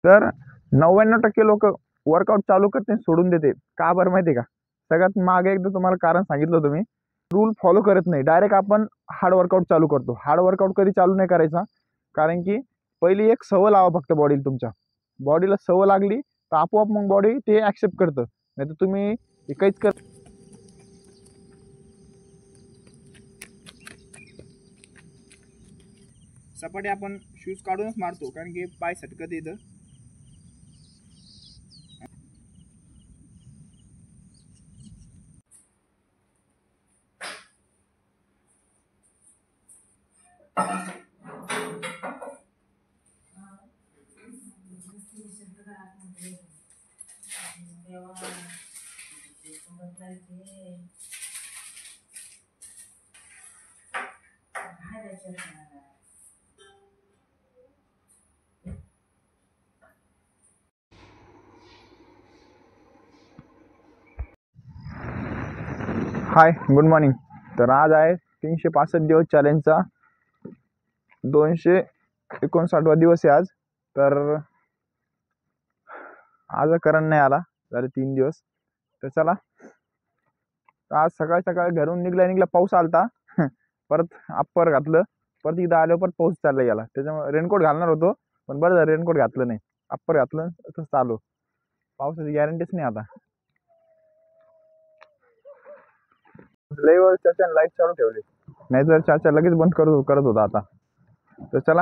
तर 99% लोक वर्कआउट चालू करते सोडून देते. का बरं माहिती आहे का? सगळ्यात मागे एकदा तुम्हाला कारण सांगितलं होतं मी. रूल फॉलो करत नाही, डायरेक्ट आपण हार्ड वर्कआउट चालू करतो. हार्ड वर्कआउट कधी चालू नाही करायचा, कारण की पहिली एक सवय लावा फक्त बॉडीला. तुमच्या बॉडीला सवय लागली तर आपोआप मग बॉडी ते ऍक्सेप्ट करतं. नाही तर तुम्ही हे काहीच कर. सपाटी आपण शूज काढूनच मारतो, कारण की पाय सटकत येतं. हाय, गुड मॉर्निंग. तर आज आहे 365 दिवस चॅलेंजचा 259वा दिवस आहे आज. तर आज करण नाही आला, झाले 3 दिवस. तर चला, आज सकाळ सकाळी घरून निघला पाऊस आलता. परत अप्पर घातलं, परत इथं आल्यावर परत पाऊस चालला गेला. त्याच्यामुळे रेनकोट घालणार होतो, पण बरं झालं रेनकोट घातलं नाही. अप्पर घातलं तसंच चालू. पावसाची गॅरंटीच नाही आता. लई वेळ चाचा लाईट चालू ठेवली, नाही तर चाचा लगेच बंद करत होता आता. तर चला,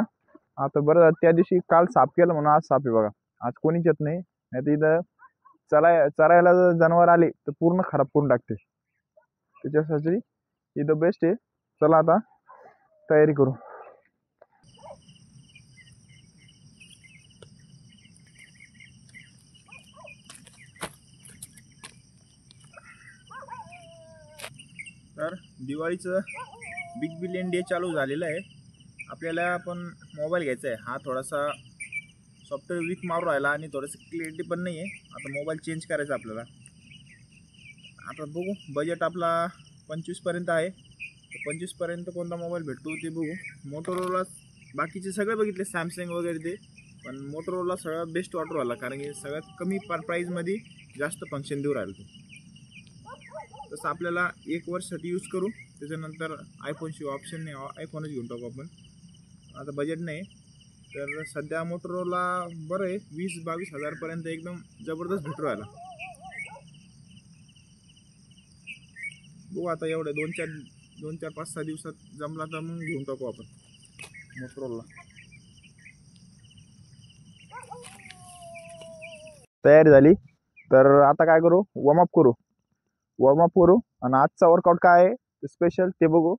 आता बरं त्या दिवशी काल साफ केलं म्हणून आज साफ आहे बघा. आज कोणीच येत नाही, नाही तर इथं चरायला जर जनावर आले तर पूर्ण खराब करून टाकते. त्याच्यासाठी इथं बेस्ट आहे. चला आता तयारी करू. तर दिवाळीचं बिग बिलियन डे चालू झालेलं आहे. आपल्याला पण मोबाईल घ्यायचा आहे. हा थोडासा सॉफ्टवेअर वीक मारून राहिला आणि थोडंसं क्लिअरिटी पण नाही आहे. आता मोबाईल चेंज करायचा आपल्याला. आता बघू, बजेट आपला 25पर्यंत आहे. 25पर्यंत कोणता मोबाईल भेटतो ते बघू. मोटोरोला बाकीचे सगळे बघितले, सॅमसंग वगैरे ते, पण मोटोरोला सगळ्यात बेस्ट वाटू राहिला, कारण की सगळ्यात कमी प्राईजमध्ये जास्त फंक्शन देऊ राहिलं ते. तसं आपल्याला 1 वर्षासाठी यूज करू, त्याच्यानंतर आयफोनशिवाय ऑप्शन नाही, आयफोनच घेऊन टाकू आपण. आता बजेट नाही, तर सध्या मोटोरोला बरं आहे. 20-22 हजारपर्यंत एकदम जबरदस्त भेटू राहिला. बघू आता एवढं 2-4 5-6 दिवसात जमला तर मग घेऊन टाकू आपण मोटोरोला. तयारी झाली तर आता काय करू, वॉर्मअप करू आणि आजचा वर्कआउट काय आहे स्पेशल ते बघू.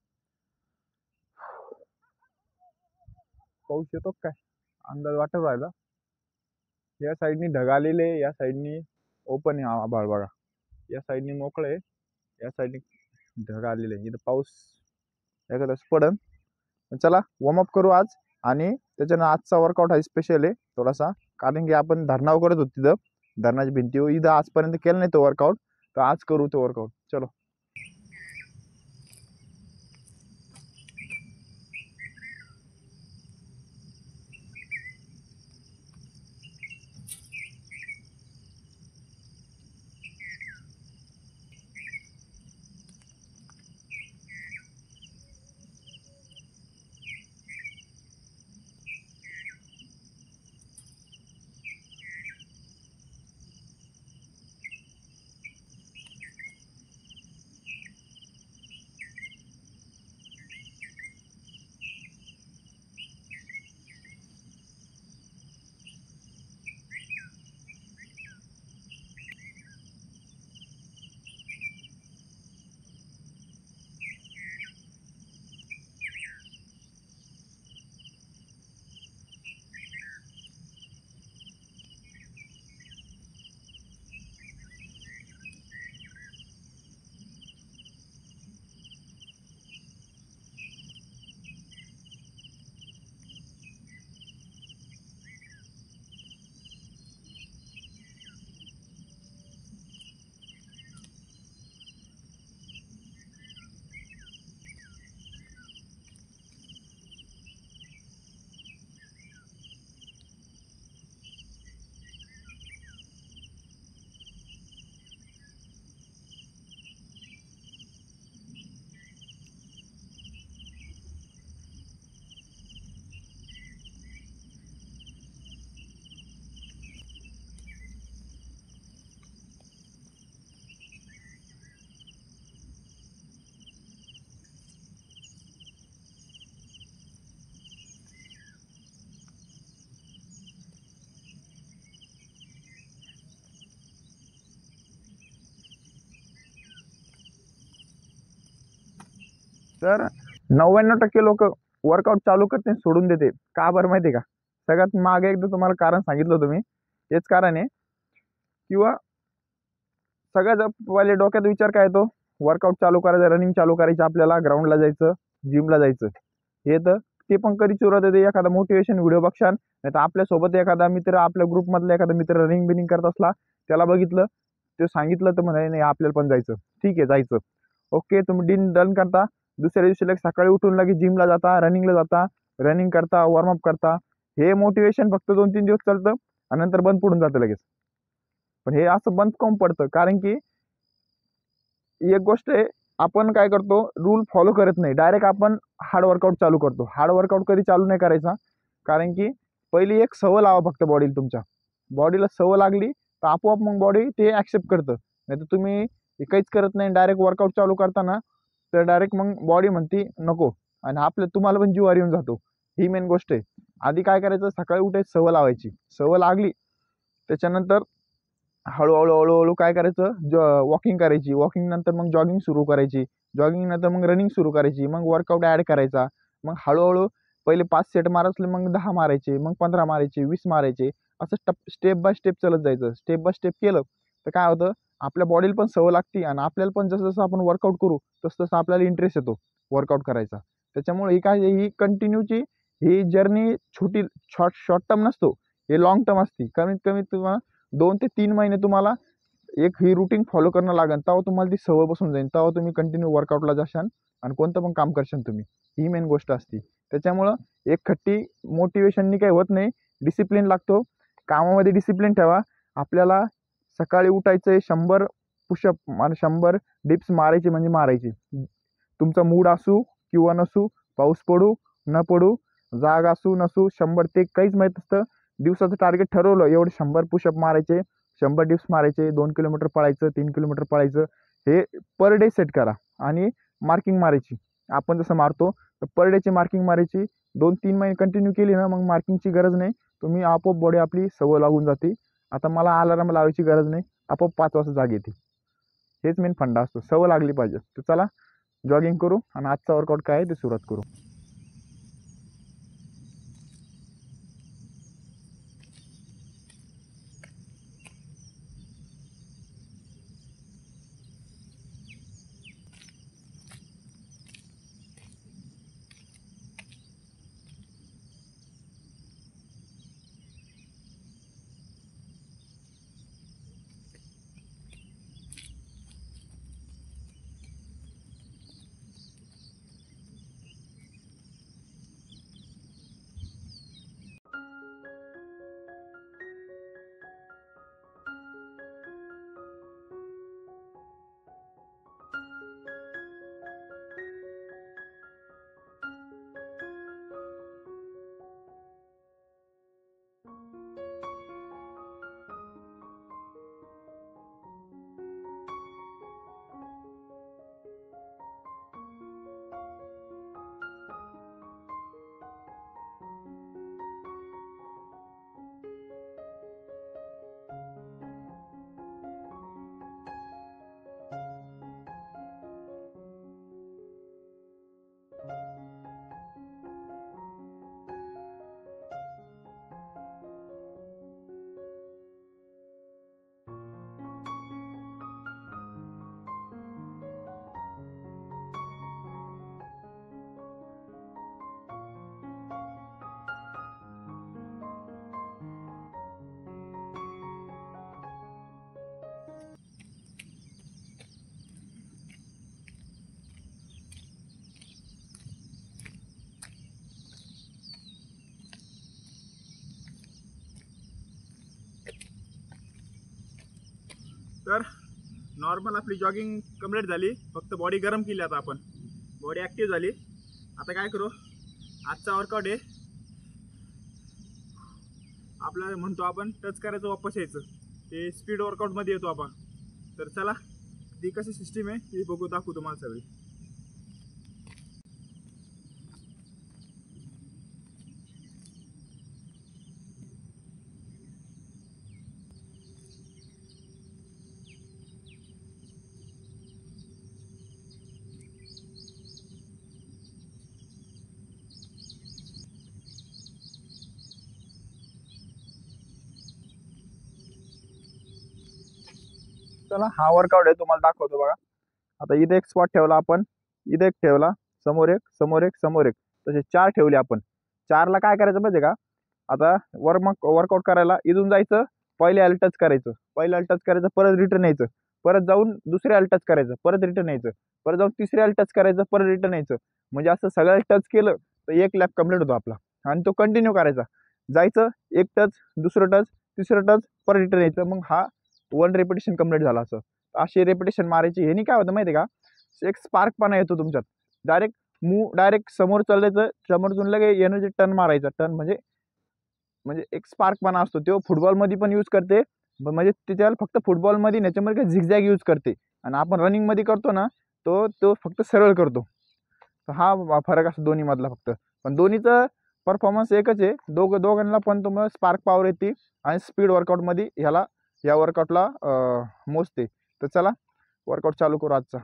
पाऊस येतो काय अंदाज वाटत राहिला. या साईडनी ढग आलेले, या साईडनी ओपन आहे आभाळ बघा. या साईडनी मोकळं आहे, या साईडनी ढग आलेले. इथं पाऊस एखादा पडन. चला वॉर्मअप करू आज, आणि त्याच्यानं आजचा वर्कआउट हा स्पेशल आहे थोडासा, कारण की आपण धरणावर करत होतो तिथं, धरणाची भिंतीवर. इथं आजपर्यंत केलं नाही तो वर्कआउट, तर आज करू तो वर्कआउट. चलो. तर 99% लोक वर्कआउट चालू करते सोडून देते. का बरं माहिती आहे का? सगळ्यात मागे एकदा तुम्हाला कारण सांगितलं होतं मी. हेच कारण आहे. किंवा सगळ्यात पहिले डोक्यात विचार काय येतो, वर्कआउट चालू करायचं, रनिंग चालू करायची, आपल्याला ग्राउंडला जायचं, जिमला जायचं. हे तर ते पण कधी सुरुवात येते, एखादा मोटिवेशन व्हिडिओ बघशाल, नाही तर आपल्यासोबत एखादा मित्र, आपल्या ग्रुपमधला एखादा मित्र रनिंग बिनिंग करत असला, त्याला बघितलं, ते सांगितलं तर म्हणे नाही आपल्याला पण जायचं. ठीक आहे, जायचं. ओके, तुम्ही डन करता. दुसऱ्या दिवशी लगेच सकाळी उठून लगेच जिमला जाता, रनिंगला जाता, रनिंग करता, वॉर्मअप करता. हे मोटिवेशन फक्त 2-3 दिवस चालतं आणि नंतर बंद पडून जातं लगेच. पण हे असं बंद करून पडतं कारण की एक गोष्ट आहे, आपण काय करतो, रूल फॉलो करत नाही, डायरेक्ट आपण हार्ड वर्कआउट चालू करतो. हार्ड वर्कआउट कधी चालू नाही करायचा, कारण की पहिली एक सवय लावा फक्त बॉडीला. तुमच्या बॉडीला सवय लागली तर आपोआप मग बॉडी ते ॲक्सेप्ट करतं. नाही तर तुम्ही काहीच करत नाही, डायरेक्ट वर्कआउट चालू करताना, तर डायरेक्ट मग बॉडी म्हणते नको, आणि तुम्हाला पण जीवावर येऊन जातो. ही मेन गोष्ट आहे. आधी काय करायचं, सकाळी उठायची सवय लावायची. सवय लागली त्याच्यानंतर हळूहळू हळूहळू काय करायचं, वॉकिंग करायची. वॉकिंग नंतर मग जॉगिंग सुरू करायची. जॉगिंग नंतर मग रनिंग सुरू करायची. मग वर्कआउट ॲड करायचा. मग हळूहळू पहिले 5 सेट मारायचे, मग 10 मारायचे, मग 15 मारायचे, 20 मारायचे. असं स्टेप बाय स्टेप चालत जायचं. स्टेप बाय स्टेप केलं तर काय होतं, आपल्या बॉडीला पण सवय लागते आणि आपल्याला पण जसं जसं आपण वर्कआउट करू तसं तसं आपल्याला इंटरेस्ट येतो वर्कआउट करायचा. त्याच्यामुळे ही कंटिन्यूची ही जर्नी छोटी शॉर्ट टर्म नसतो, हे लॉंग टर्म असते. कमीत कमी तुम्हाला 2 ते 3 महिने तुम्हाला एक ही रुटीन फॉलो करणं लागेल. तेव्हा तुम्हाला ती सवय बसून जाईल. तेव्हा तुम्ही कंटिन्यू वर्कआउटला जाशाल आणि कोणतं पण काम करशाल तुम्ही. ही मेन गोष्ट असते. त्याच्यामुळं एक खट्टी मोटिवेशननी काही होत नाही. डिसिप्लिन लागतो. कामामध्ये डिसिप्लिन ठेवा. आपल्याला सकाळी उठायचं आहे, 100 पुशअप आणि 100 डिप्स मारायचे म्हणजे मारायचे. तुमचा मूड असू किंवा नसू, पाऊस पडू न पडू, जाग असू नसू, 100 ते काहीच माहीत नसतं. दिवसाचं टार्गेट ठरवलं, एवढे 100 पुशअप मारायचे, 100 डिप्स मारायचे, 2 किलोमीटर पळायचं, 3 किलोमीटर पळायचं. हे पर डे सेट करा आणि मार्किंग मारायची. आपण जसं मारतो तर पर डेची मार्किंग मारायची. 2-3 महिने कंटिन्यू केली ना, मग मार्किंगची गरज नाही. तुम्ही आपोआप बॉडी आपली सवय लागून जाते. आता मला अलार्म लावायची गरज नाही, आपोआप 5 वाजता जाग येते. हेच मेन फंडा असतो, सवय लागली पाहिजे. तर चला जॉगिंग करू आणि आजचा वर्कआउट काय आहे ते सुरुवात करू. तर नॉर्मल आपली जॉगिंग कंप्लीट झाली, फक्त बॉडी गरम केली. आता आपण बॉडी ॲक्टिव्ह झाली. आता काय करू, आजचा वर्कआउट आहे आपल्याला, म्हणतो आपण टच करायचं वापस यायचं, ते स्पीड वर्कआउटमध्ये येतो आपण. तर चला ती कशी सिस्टीम आहे ती बघू, दाखवू तुम्हाला सगळी. चला हा वर्कआउट आहे तुम्हाला दाखवतो बघा. आता इथे एक स्पॉट ठेवला आपण, इथे एक ठेवला, समोर एक समोर एक समोर एक, तसे 4 ठेवले आपण. 4ला काय करायचं माहिती का, आता वर्कआउट करायला इथून जायचं, पहिले याला टच करायचं, पहिले याला टच करायचं, परत रिटर्न यायचं, परत जाऊन दुसऱ्याला टच करायचं, परत रिटर्न यायचं, परत जाऊन तिसऱ्याला टच करायचं, परत रिटर्न यायचं. म्हणजे असं सगळ्याला टच केलं तर एक लॅप कंप्लीट होतो आपला. आणि तो कंटिन्यू करायचा, जायचं एक टच, दुसरं टच, तिसरं टच, परत रिटर्न यायचं. मग हा 1 रेपिटेशन कंप्लीट झाला. असं असे रेपिटेशन मारायची. ह्यानी काय होतं माहिती आहे का, एक स्पार्कपणा येतो तुमच्यात. डायरेक्ट समोर चालायचं, समोरतून लगे एनर्जी टर्न मारायचा. टर्न म्हणजे एक स्पार्कपणा असतो. तो फुटबॉलमध्ये पण यूज करते, म्हणजे त्याच्याला फक्त फुटबॉलमध्ये याच्यामध्ये काय झिगझॅग यूज करते. आणि आपण रनिंगमध्ये करतो ना, तो फक्त सरळ करतो. तर हा फरक असतो दोन्हीमधला फक्त. पण दोन्हीचं परफॉर्मन्स एकच आहे. दोघांना पण तुम्हाला स्पार्क पॉवर येते आणि स्पीड वर्कआउटमध्ये या वर्कआउटला मोजते. तर चला वर्कआउट चालू करू आजचा.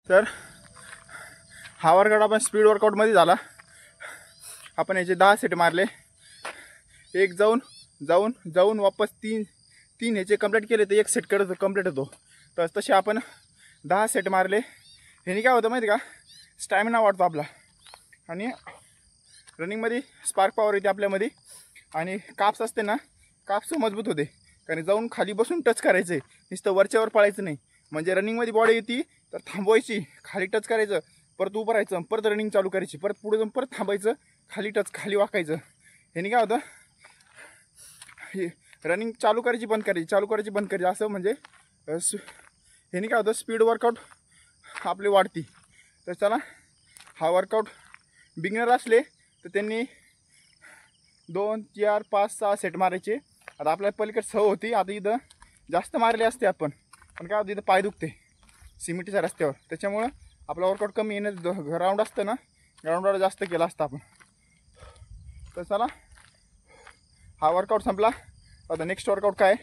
तर हा वर्कआउट आपण स्पीड वर्कआउटमध्ये झाला. आपण याचे 10 सेट मारले. एक जाऊन वापस तीन ह्याचे कंप्लीट केले तर एक सेट करत कंप्लीट होतो. तर तसे आपण 10 सेट मारले. ह्याने काय होतं माहिती का, स्टॅमिना वाढतो आपला आणि रनिंगमध्ये स्पार्क पॉवर येते आपल्यामध्ये. आणि काप्स असते ना, काप्स मजबूत होते. कारण जाऊन खाली बसून टच करायचं आहे, नुसतं वरच्यावर पळायचं नाही. म्हणजे रनिंगमध्ये बॉडी येते तर थांबवायची, खाली टच करायचं, परत उभं राहायचं, परत रनिंग चालू करायची, परत पुढे जाऊन परत थांबायचं, खाली टच, खाली वाकायचं. ह्याने काय होतं, हे रनिंग चालू करायची बंद करायची असं. म्हणजे ह्याने काय होतं, स्पीड वर्कआउट आपली वाढती. तर चला हा वर्कआउट बिगिनर असले तर त्यांनी 2, 4, 5, 6 सेट मारायचे आता आपल्याला पलीकडे सवय होती, आता इथं जास्त मारले असते आपण, पण काय होतं इथं पाय दुखते सिमेंटच्या रस्त्यावर, त्याच्यामुळं आपला वर्कआउट कमी येणं. ग्राउंड असतं ना, ग्राउंडवर जास्त केला असता आपण. तर चला, हा वर्कआउट संपला. आता नेक्स्ट वर्कआउट काय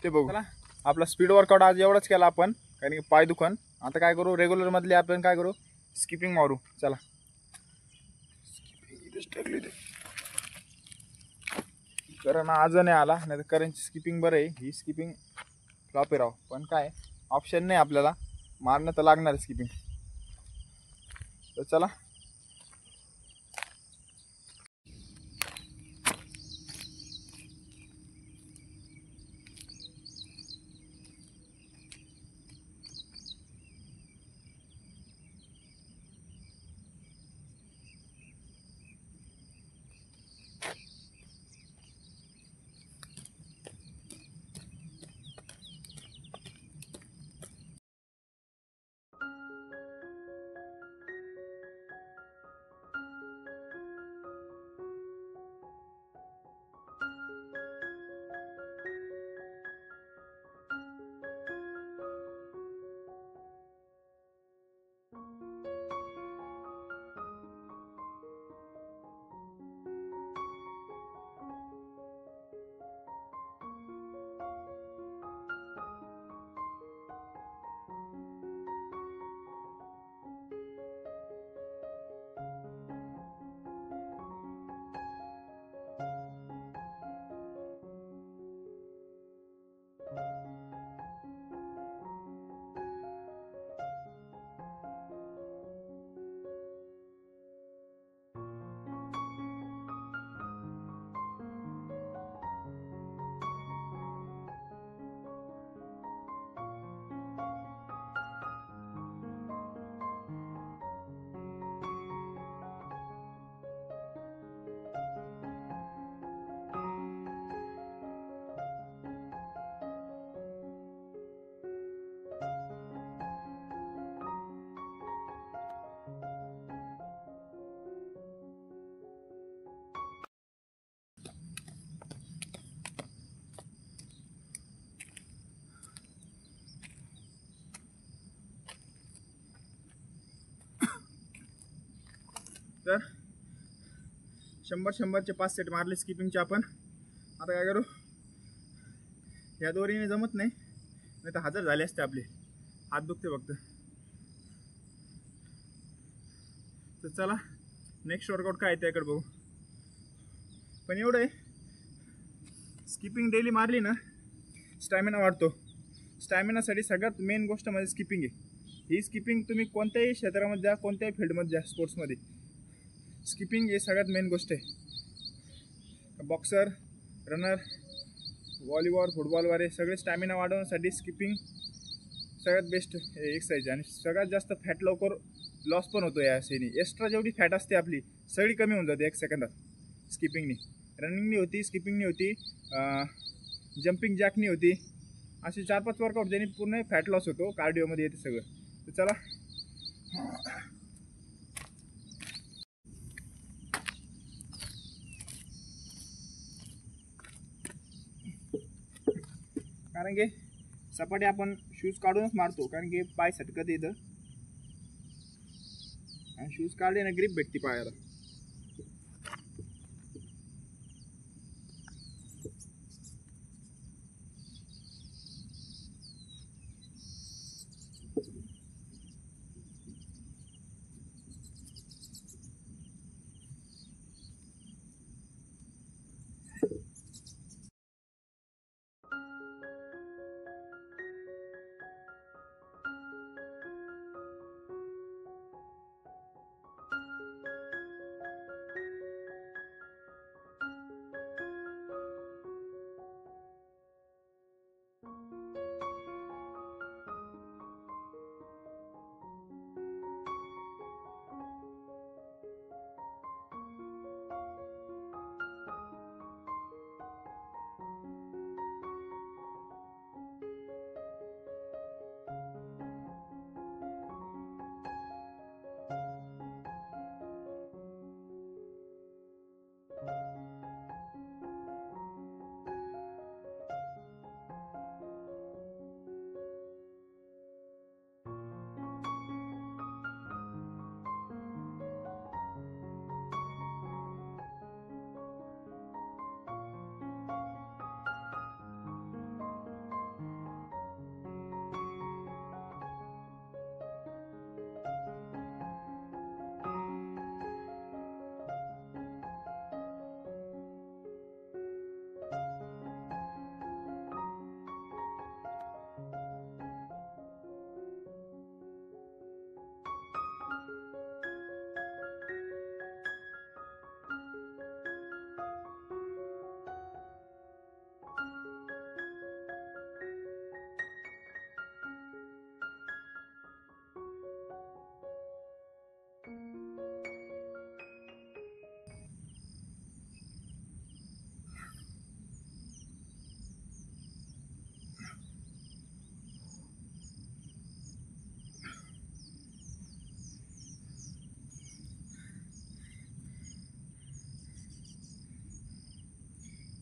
ते बघू. चला, आपला स्पीड वर्कआउट आज एवढंच केला आपण, कारण की पाय दुखन. आता काय करू, रेग्युलरमधले आपण काय करू, स्किपिंग मारू. चला, कारण आज नाही आला, नाही तर करणची स्किपिंग बरं आहे. ही स्किपिंग फ्लॉप आहे राव, पण काय ऑप्शन नाही आपल्याला, मारणं तर लागणार स्किपिंग. तर चला, तर 100-100चे 5 सेट मारले स्किपिंगचे आपण. आता काय करू, या दोरीने जमत नाही, नाही तर 1000 झाले असते आपले. हात दुखते फक्त. तर चला, नेक्स्ट वर्कआउट काय आहे त्याकडे बघू. पण एवढं आहे, स्किपिंग डेली मारली ना स्टॅमिना वाढतो. स्टॅमिनासाठी सगळ्यात मेन गोष्ट म्हणजे स्किपिंग आहे. ही स्किपिंग तुम्ही कोणत्याही क्षेत्रामध्ये जा, कोणत्याही फील्डमध्ये जा, स्पोर्ट्समध्ये स्किपिंग हे सगळ्यात मेन गोष्ट आहे. बॉक्सर, रनर, व्हॉलीबॉल, फुटबॉलवाले सगळे स्टॅमिना वाढवण्यासाठी स्किपिंग सगळ्यात बेस्ट एक्सरसाइज. आणि सगळ्यात जास्त फॅट लवकर लॉस पण होतो या सेनी. एक्स्ट्रा जेवढी फॅट असते आपली सगळी कमी होऊन जाते 1 सेकंदात स्किपिंगनी. रनिंगनी होती, स्किपिंगनी होती, जम्पिंग जॅकनी होती. असे 4-5 वर्कआउट ज्यांनी पूर्ण फॅट लॉस होतो, कार्डिओमध्ये येते सगळं. तर चला, कारण की सपाटी आपण शूज काढूनच मारतो, कारण की पाय सटकत येतं आणि शूज काढले ना ग्रिप भेटते पायाला.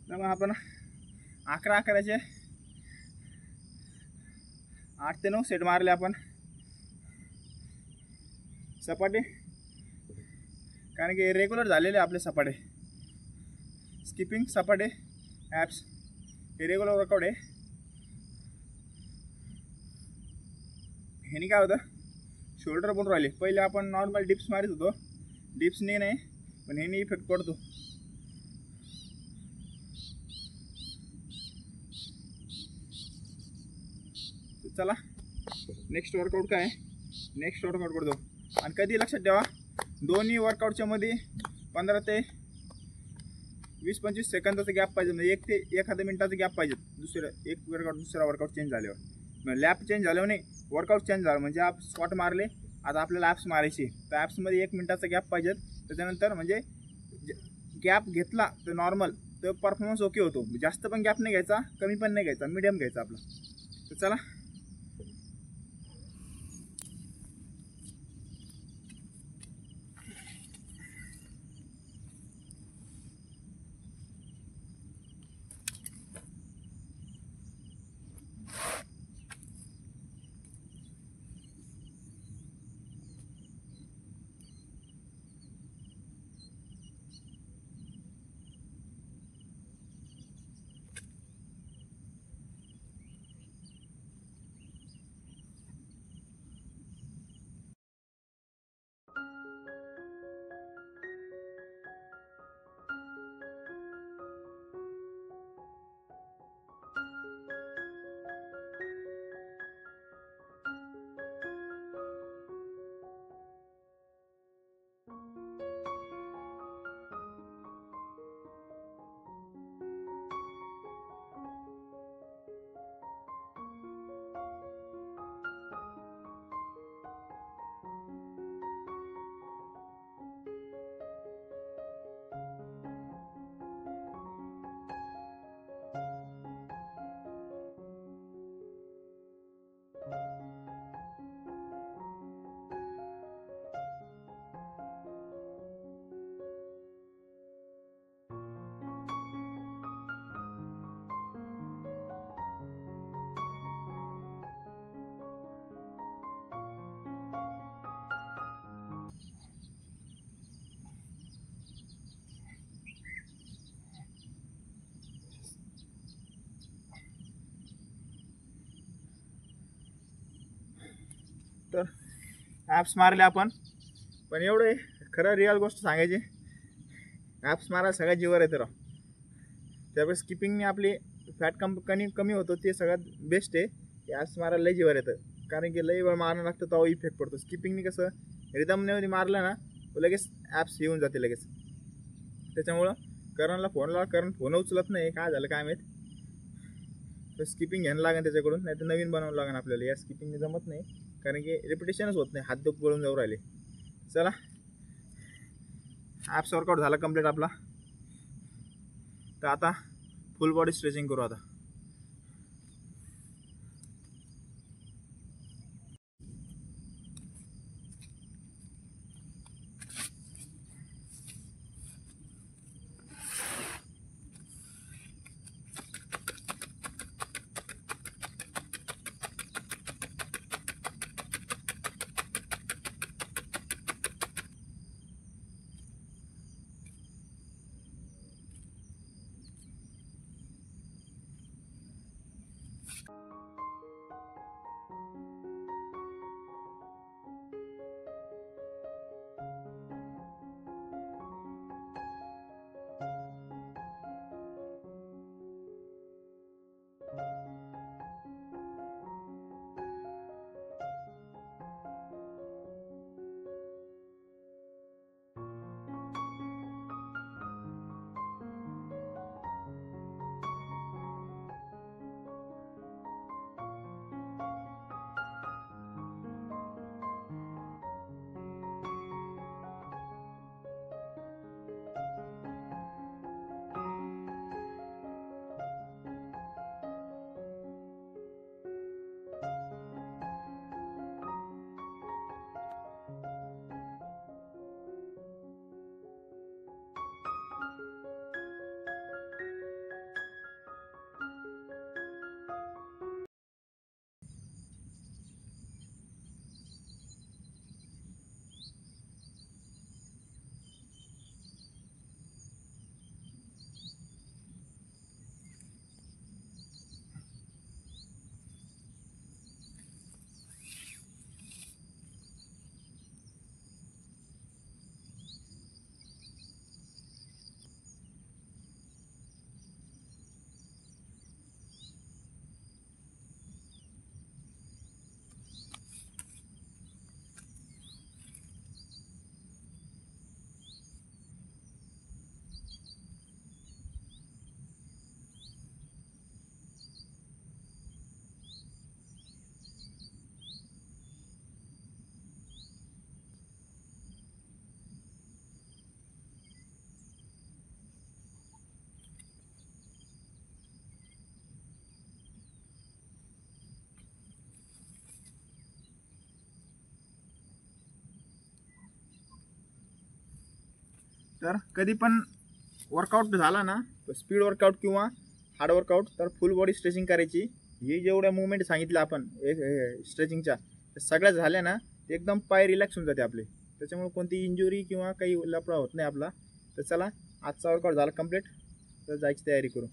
तर मग आपण 11 8 ते 9 सेट मारले आपण सपाटे, कारण की रेग्युलर झालेले आपले सपाटे. स्किपिंग, सपाटे, ॲप्स हे रेग्युलर वर्कआउट आहे. ह्यानी काय होतं, शोल्डर पण राहिले. पहिले आपण नॉर्मल डिप्स मारित होतो, डिप्सने नाही पण ह्यानी इफेक्ट पडतो. चला नेक्स्ट वर्कआउट काय आहे, नेक्स्ट वर्कआउट करतो. आणि कधी लक्षात ठेवा, दोन्ही वर्कआउटच्या मध्ये 15 ते 20-25 सेकंदाचा गॅप पाहिजे. म्हणजे 1 ते 1 मिनिटाचा गॅप पाहिजे. एक वर्कआउट दुसरा वर्कआउट चेंज झाल्यावर, म्हणजे लॅप चेंज झाल्यावर नाही, वर्कआउट चेंज झालं. म्हणजे आप स्क्वॉट मारले, आता आपल्याला ॲप्स मारायची, तर ॲप्समध्ये 1 मिनिटाचा गॅप पाहिजे. त्याच्यानंतर म्हणजे गॅप घेतला तर नॉर्मल, तर परफॉर्मन्स ओके होतो. जास्त पण गॅप नाही घ्यायचा, कमी पण नाही घ्यायचा, मीडियम घ्यायचा आपला. तर चला तर ॲप्स मारले आपण, पण एवढं खरं रिअल गोष्ट सांगायची, ॲप्स मारायला सगळ्यात जीवर येतं राव. त्यावेळेस स्किपिंगने आपली फॅट कमी होतो, ते सगळ्यात बेस्ट आहे. ॲप्स मारायला लय जीवर येतं, कारण की लय वेळ मारणं लागतं, तेव्हा इफेक्ट पडतो. स्किपिंगने कसं रिदमने मारलं ना, लगेच ॲप्स येऊन जाते लगेच. त्याच्यामुळं करणला फोन लावा, करण फोन उचलत नाही, काय झालं काय माहीत. तर स्किपिंग घ्यायला लागेल त्याच्याकडून, नाही तर नवीन बनवावं लागेल आपल्याला. या स्किपिंगने जमत नाही, कारण की रिपिटेशनच होत नाही, हात दुख गळून जाऊ राहिले. चला ॲप्स वर्कआउट झाला कंप्लीट आपला. तर आता फुल बॉडी स्ट्रेचिंग करू. आता तर कधी पण वर्कआउट झाला ना, स्पीड वर्कआउट किंवा हार्ड वर्कआउट, तर फुल बॉडी स्ट्रेचिंग करायची. हे जेवढ्या मुवमेंट सांगितलं आपण स्ट्रेचिंगच्या, सगळ्या झाल्या ना, एकदम पाय रिलॅक्स होऊन जाते आपले. त्याच्यामुळे कोणती इंजुरी किंवा काही लफडा होत नाही आपला. तर चला, आजचा वर्कआउट झाला कंप्लीट, तर जायची तयारी करू.